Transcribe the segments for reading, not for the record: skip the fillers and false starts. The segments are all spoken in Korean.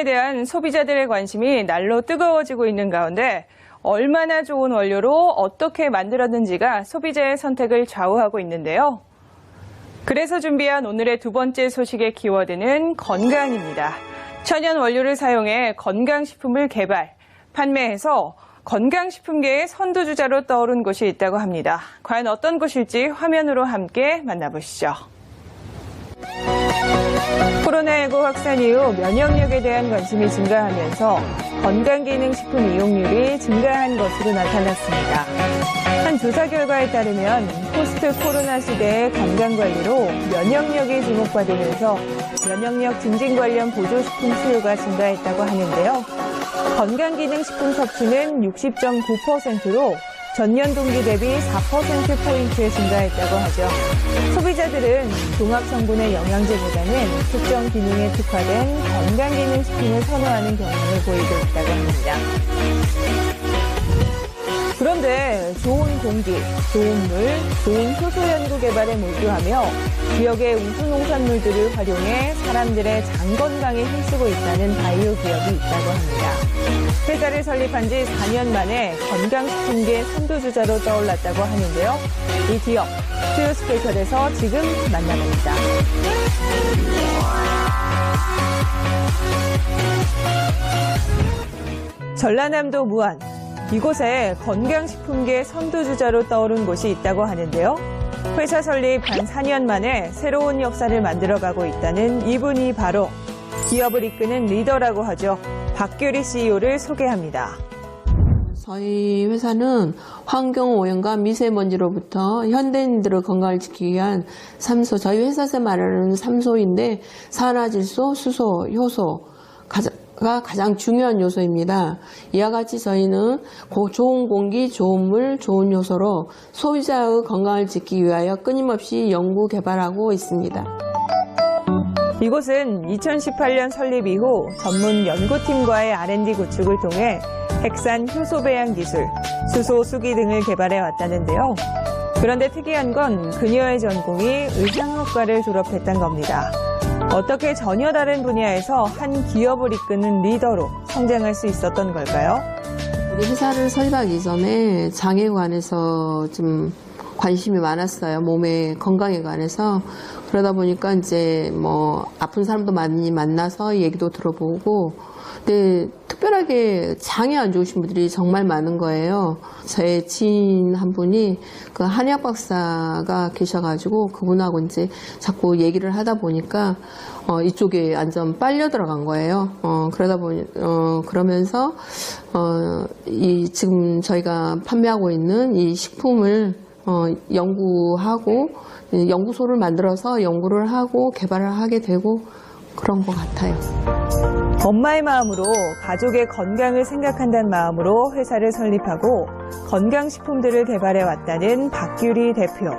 대한 소비자들의 관심이 날로 뜨거워지고 있는 가운데 얼마나 좋은 원료로 어떻게 만들었는지가 소비자의 선택을 좌우하고 있는데요. 그래서 준비한 오늘의 두 번째 소식의 키워드는 건강입니다. 천연 원료를 사용해 건강식품을 개발, 판매해서 건강식품계의 선두주자로 떠오른 곳이 있다고 합니다. 과연 어떤 곳일지 화면으로 함께 만나보시죠. 코로나19 확산 이후 면역력에 대한 관심이 증가하면서 건강기능식품 이용률이 증가한 것으로 나타났습니다. 한 조사 결과에 따르면 포스트 코로나 시대의 건강관리로 면역력이 주목받으면서 면역력 증진 관련 보조식품 수요가 증가했다고 하는데요. 건강기능식품 섭취는 60.9%로 전년 동기 대비 4%포인트 증가했다고 하죠. 소비자들은 종합성분의 영양제보다는 특정 기능에 특화된 건강기능식품을 선호하는 경향을 보이고 있다고 합니다. 그런데 좋은 공기, 좋은 물, 좋은 효소 연구 개발에 몰두하며 지역의 우수 농산물들을 활용해 사람들의 장 건강에 힘쓰고 있다는 바이오 기업이 있다고 합니다. 회사를 설립한 지 4년 만에 건강식품계 선두주자로 떠올랐다고 하는데요. 이 기업, 수요 스페셜에서 지금 만나봅니다. 전라남도 무안. 이곳에 건강식품계 선두주자로 떠오른 곳이 있다고 하는데요. 회사 설립 한 4년 만에 새로운 역사를 만들어가고 있다는 이분이 바로 기업을 이끄는 리더라고 하죠. 박규리 CEO를 소개합니다. 저희 회사는 환경오염과 미세먼지로부터 현대인들의 건강을 지키기 위한 3소, 저희 회사에서 말하는 3소인데 산화질소, 수소, 효소가 가장 중요한 요소입니다. 이와 같이 저희는 좋은 공기, 좋은 물, 좋은 요소로 소비자의 건강을 지키기 위하여 끊임없이 연구 개발하고 있습니다. 이곳은 2018년 설립 이후 전문 연구팀과의 R&D 구축을 통해 핵산 효소 배양 기술, 수소 수기 등을 개발해 왔다는데요. 그런데 특이한 건 그녀의 전공이 의상학과를 졸업했던 겁니다. 어떻게 전혀 다른 분야에서 한 기업을 이끄는 리더로 성장할 수 있었던 걸까요? 우리 회사를 설립하기 전에 장애에 관해서 좀 관심이 많았어요. 몸의 건강에 관해서. 그러다 보니까 이제 아픈 사람도 많이 만나서 얘기도 들어보고, 근데 특별하게 장애 안 좋으신 분들이 정말 많은 거예요. 제 지인 한 분이 그 한의학 박사가 계셔가지고 그분하고 이제 자꾸 얘기를 하다 보니까 이쪽에 완전 빨려 들어간 거예요. 그러면서 지금 저희가 판매하고 있는 이 식품을 연구하고 연구소를 만들어서 연구를 하고 개발을 하게 되고 그런 것 같아요. 엄마의 마음으로 가족의 건강을 생각한다는 마음으로 회사를 설립하고 건강식품들을 개발해 왔다는 박규리 대표.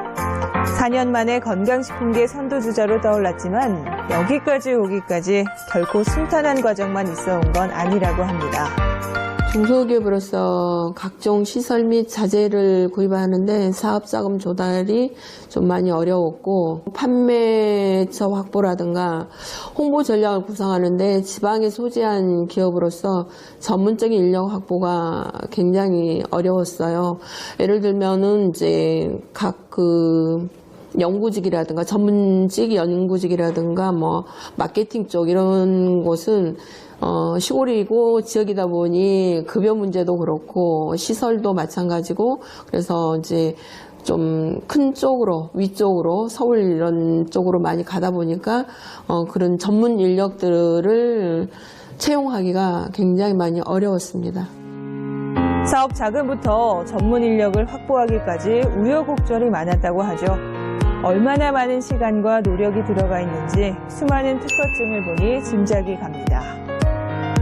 4년 만에 건강식품계 선두주자로 떠올랐지만 여기까지 오기까지 결코 순탄한 과정만 있어 온 건 아니라고 합니다. 중소기업으로서 각종 시설 및 자재를 구입하는데 사업자금 조달이 좀 많이 어려웠고, 판매처 확보라든가 홍보 전략을 구상하는데 지방에 소재한 기업으로서 전문적인 인력 확보가 굉장히 어려웠어요. 예를 들면은 이제 각 연구직이라든가 전문직 연구직이라든가 마케팅 쪽 이런 곳은 시골이고 지역이다 보니 급여 문제도 그렇고 시설도 마찬가지고, 그래서 이제 좀 큰 쪽으로 위쪽으로 서울 이런 쪽으로 많이 가다 보니까 그런 전문 인력들을 채용하기가 굉장히 많이 어려웠습니다. 사업 자금부터 전문 인력을 확보하기까지 우여곡절이 많았다고 하죠. 얼마나 많은 시간과 노력이 들어가 있는지 수많은 특허증을 보니 짐작이 갑니다.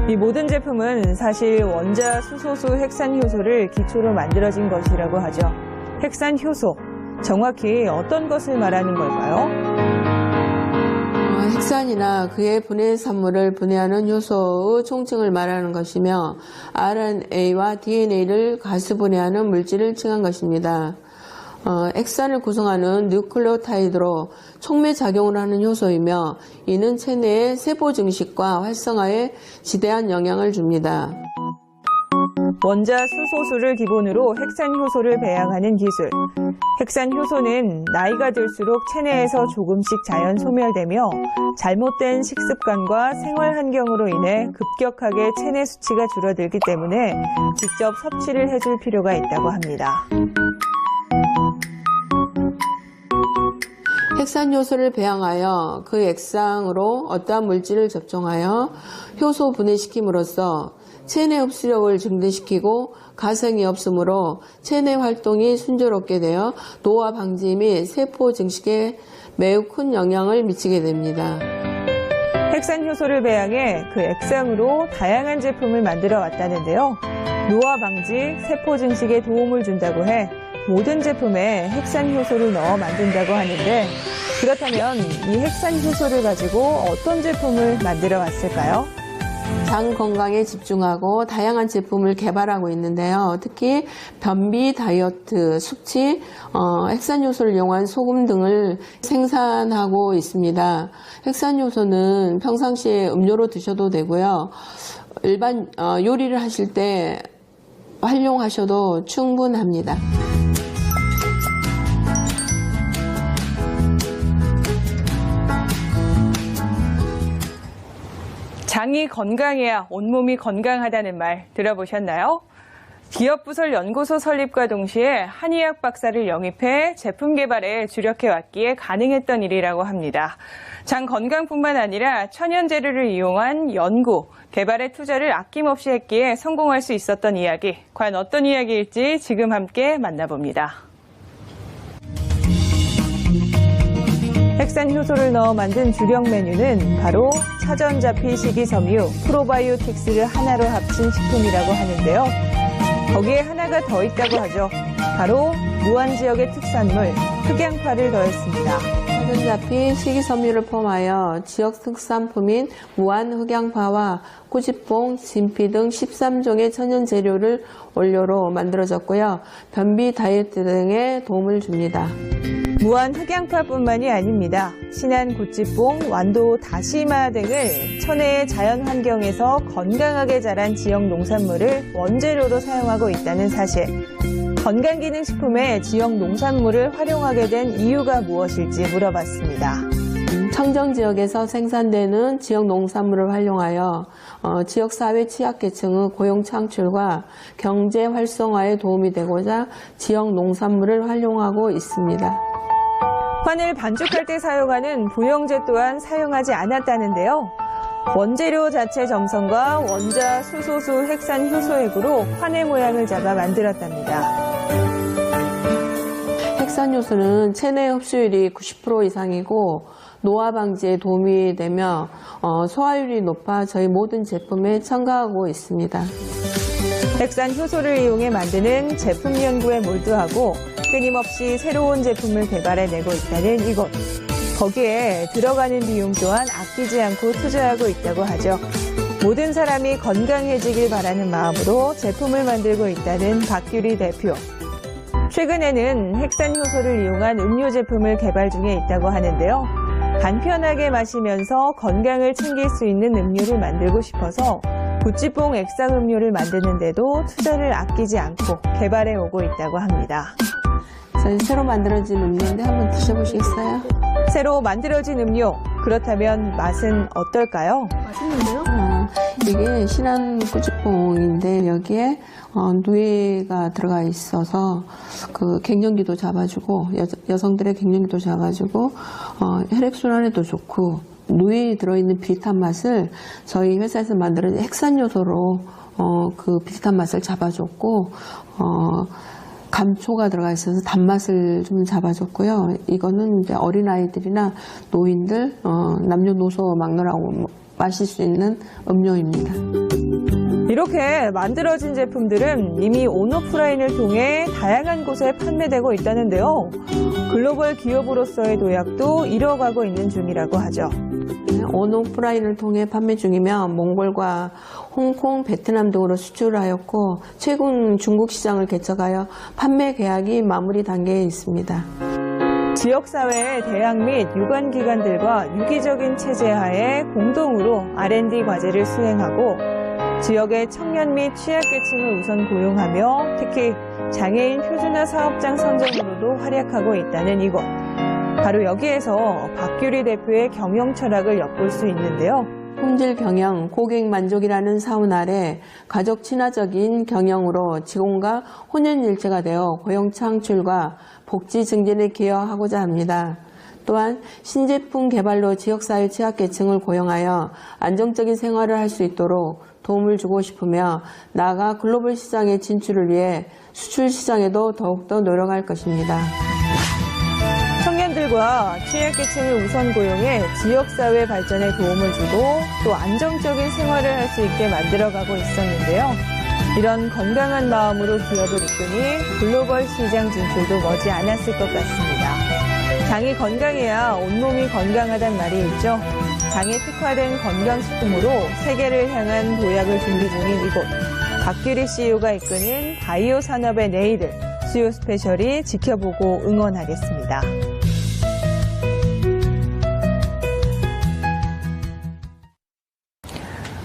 이 모든 제품은 사실 원자 수소수 핵산효소를 기초로 만들어진 것이라고 하죠. 핵산효소, 정확히 어떤 것을 말하는 걸까요? 핵산이나 그의 분해 산물을 분해하는 효소의 총칭을 말하는 것이며, RNA와 DNA를 가스 분해하는 물질을 칭한 것입니다. 액산을 구성하는 뉴클레오타이드로 촉매작용을 하는 효소이며 이는 체내의 세포 증식과 활성화에 지대한 영향을 줍니다. 원자 수소수를 기본으로 핵산효소를 배양하는 기술. 핵산효소는 나이가 들수록 체내에서 조금씩 자연 소멸되며 잘못된 식습관과 생활 환경으로 인해 급격하게 체내 수치가 줄어들기 때문에 직접 섭취를 해줄 필요가 있다고 합니다. 핵산효소를 배양하여 그 액상으로 어떠한 물질을 접종하여 효소 분해시킴으로써 체내 흡수력을 증대시키고 가생이 없으므로 체내 활동이 순조롭게 되어 노화 방지 및 세포 증식에 매우 큰 영향을 미치게 됩니다. 핵산효소를 배양해 그 액상으로 다양한 제품을 만들어 왔다는데요. 노화 방지, 세포 증식에 도움을 준다고 해 모든 제품에 핵산효소를 넣어 만든다고 하는데 그렇다면 이 핵산효소를 가지고 어떤 제품을 만들어 왔을까요? 장 건강에 집중하고 다양한 제품을 개발하고 있는데요. 특히 변비 다이어트, 숙취, 핵산효소를 이용한 소금 등을 생산하고 있습니다. 핵산효소는 평상시에 음료로 드셔도 되고요. 일반 요리를 하실 때 활용하셔도 충분합니다. 장이 건강해야 온몸이 건강하다는 말 들어보셨나요? 기업부설 연구소 설립과 동시에 한의학 박사를 영입해 제품 개발에 주력해왔기에 가능했던 일이라고 합니다. 장 건강뿐만 아니라 천연 재료를 이용한 연구, 개발에 투자를 아낌없이 했기에 성공할 수 있었던 이야기, 과연 어떤 이야기일지 지금 함께 만나봅니다. 핵산효소를 넣어 만든 주력 메뉴는 바로 차전자피 식이섬유, 프로바이오틱스를 하나로 합친 식품이라고 하는데요. 거기에 하나가 더 있다고 하죠. 바로 무안지역의 특산물, 흑양파를 더했습니다. 차전자피 식이섬유를 포함하여 지역 특산품인 무안 흑양파와 꾸지뽕, 진피 등 13종의 천연 재료를 원료로 만들어졌고요. 변비 다이어트 등에 도움을 줍니다. 무안 흑양파뿐만이 아닙니다. 신안 구찌뽕, 완도 다시마 등을 천혜의 자연 환경에서 건강하게 자란 지역 농산물을 원재료로 사용하고 있다는 사실. 건강기능식품에 지역 농산물을 활용하게 된 이유가 무엇일지 물어봤습니다. 청정지역에서 생산되는 지역 농산물을 활용하여 지역사회 취약계층의 고용 창출과 경제 활성화에 도움이 되고자 지역 농산물을 활용하고 있습니다. 환을 반죽할 때 사용하는 부영제 또한 사용하지 않았다는데요. 원재료 자체 점성과 원자 수소수 핵산 효소액으로 환의 모양을 잡아 만들었답니다. 핵산효소는 체내 흡수율이 90% 이상이고 노화 방지에 도움이 되며 소화율이 높아 저희 모든 제품에 첨가하고 있습니다. 핵산 효소를 이용해 만드는 제품 연구에 몰두하고 끊임없이 새로운 제품을 개발해내고 있다는 이곳. 거기에 들어가는 비용 또한 아끼지 않고 투자하고 있다고 하죠. 모든 사람이 건강해지길 바라는 마음으로 제품을 만들고 있다는 박규리 대표. 최근에는 핵산 효소를 이용한 음료 제품을 개발 중에 있다고 하는데요. 간편하게 마시면서 건강을 챙길 수 있는 음료를 만들고 싶어서 구찌뽕 액상 음료를 만드는데도 투자를 아끼지 않고 개발해 오고 있다고 합니다. 저희 새로 만들어진 음료인데 한번 드셔보시겠어요? 새로 만들어진 음료, 그렇다면 맛은 어떨까요? 맛있는데요? 이게 신안 꾸지뽕인데 여기에 누에가 들어가 있어서 그 갱년기도 잡아주고 여성들의 갱년기도 잡아주고 혈액순환에도 좋고 누에 들어있는 비릿한 맛을 저희 회사에서 만들어진 핵산효소로 그 비릿한 맛을 잡아줬고 감초가 들어가 있어서 단맛을 좀 잡아줬고요. 이거는 이제 어린아이들이나 노인들, 남녀노소 막론하고 마실 수 있는 음료입니다. 이렇게 만들어진 제품들은 이미 온오프라인을 통해 다양한 곳에 판매되고 있다는데요. 글로벌 기업으로서의 도약도 이뤄가고 있는 중이라고 하죠. 온오프라인을 통해 판매 중이며 몽골과 홍콩, 베트남 등으로 수출하였고 최근 중국 시장을 개척하여 판매 계약이 마무리 단계에 있습니다. 지역사회의 대학 및 유관기관들과 유기적인 체제 하에 공동으로 R&D 과제를 수행하고 지역의 청년 및 취약계층을 우선 고용하며 특히 장애인 표준화 사업장 선정으로도 활약하고 있다는 이곳. 바로 여기에서 박규리 대표의 경영 철학을 엿볼 수 있는데요. 품질 경영, 고객 만족이라는 사운 아래 가족 친화적인 경영으로 직원과 혼연일체가 되어 고용 창출과 복지 증진에 기여하고자 합니다. 또한 신제품 개발로 지역사회 취약계층을 고용하여 안정적인 생활을 할 수 있도록 도움을 주고 싶으며 나아가 글로벌 시장의 진출을 위해 수출 시장에도 더욱더 노력할 것입니다. 청년들과 취약계층을 우선 고용해 지역사회 발전에 도움을 주고 또 안정적인 생활을 할 수 있게 만들어가고 있었는데요. 이런 건강한 마음으로 기업을 이끄니 글로벌 시장 진출도 머지 않았을 것 같습니다. 장이 건강해야 온몸이 건강하단 말이 있죠. 장에 특화된 건강식품으로 세계를 향한 도약을 준비 중인 이곳. 박규리 CEO가 이끄는 바이오 산업의 내일을 수요 스페셜이 지켜보고 응원하겠습니다.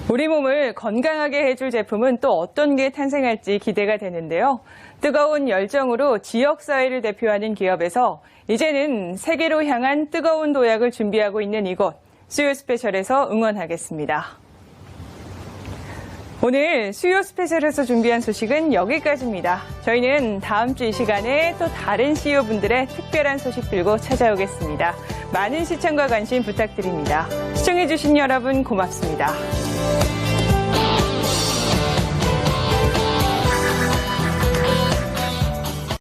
우리 몸을 건강하게 해줄 제품은 또 어떤 게 탄생할지 기대가 되는데요. 뜨거운 열정으로 지역사회를 대표하는 기업에서 이제는 세계로 향한 뜨거운 도약을 준비하고 있는 이곳, 수요 스페셜에서 응원하겠습니다. 오늘 수요 스페셜에서 준비한 소식은 여기까지입니다. 저희는 다음 주 이 시간에 또 다른 CEO분들의 특별한 소식 들고 찾아오겠습니다. 많은 시청과 관심 부탁드립니다. 시청해주신 여러분 고맙습니다.